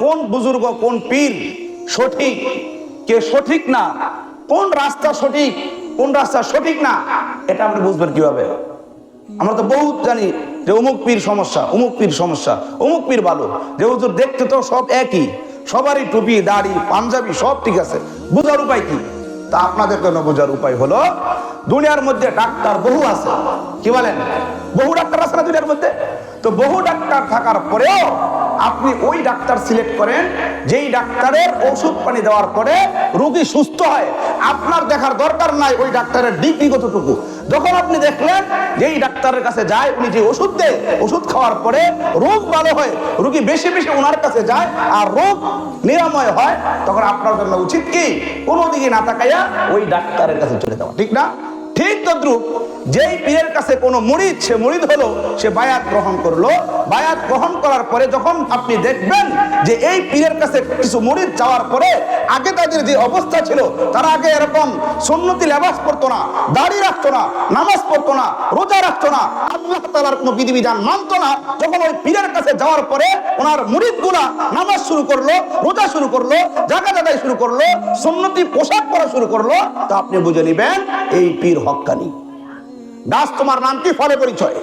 কোন বুজুর্গ কোন পীর সঠিক কে সঠিক না, কোন রাস্তা সঠিক কোন রাস্তা সঠিক না, এটা আপনি বুঝবেন কিভাবে? আমরা তো বহুত জানি যে অমুক পীর সমস্যা, অমুক পীর সমস্যা, অমুক পীর ভালো, যে হুজুর দেখতে তো সব একই, সবারই টুপি দাড়ি পাঞ্জাবি সব ঠিক আছে, বোঝার উপায় কি? তা আপনাদের জন্য বোঝার উপায় হলো, দুনিয়ার মধ্যে ডাক্তার বহু আছে, কি বলেন? বহু ডাক্তার আছে না দুনিয়ার মধ্যে? তো বহু ডাক্তার থাকার পরেও আপনি ওই ডাক্তার সিলেক্ট করেন যেই ডাক্তারের ওষুধ পানি দেওয়ার পরে রোগী সুস্থ হয়। আপনার দেখার দরকার নাই ওই ডাক্তারের ডিগ্রি কতটুকু। যখন আপনি দেখলেন যে এই ডাক্তারের কাছে যায়, উনি যে ওষুধ দেয়, ওষুধ খাওয়ার পরে রোগ ভালো হয়, রোগী বেশি বেশি ওনার কাছে যায় আর রোগ নিরাময় হয়, তখন আপনার জন্য উচিত কি কোনো দিকে না তাকাইয়া ওই ডাক্তারের কাছে চলে যাওয়া, ঠিক না? ঠিক তদ্রুপ যেই পীরের কাছে কোনো মুরিদ, সে মুরিদ হলো, সে বায়াত গ্রহণ করলো, বায়াত গ্রহণ করার পরে যখন আপনি দেখবেন যে এই পীরের কাছে কিছু মুরিদ যাওয়ার পরে আগে তাদের যে অবস্থা ছিল, তারা আগে এরকম সুন্নতি লেবাস পড়তো না, দাড়ি রাখতো না, নামাজ পড়তো না, রোজা রাখতো না, আল্লাহ তাআলার কোনো বিধিবিধান মানতো না, যখন ওই পীরের কাছে যাওয়ার পরে ওনার মুরিদগুলা নামাজ শুরু করলো, রোজা শুরু করলো, যাকাত আদায় শুরু করলো, সুন্নতি পোশাক পরা শুরু করলো, তা আপনি বুঝে নেবেন এই পীর হক্কানি। দাস তোমার নাম কি? ফলে পরিচয়।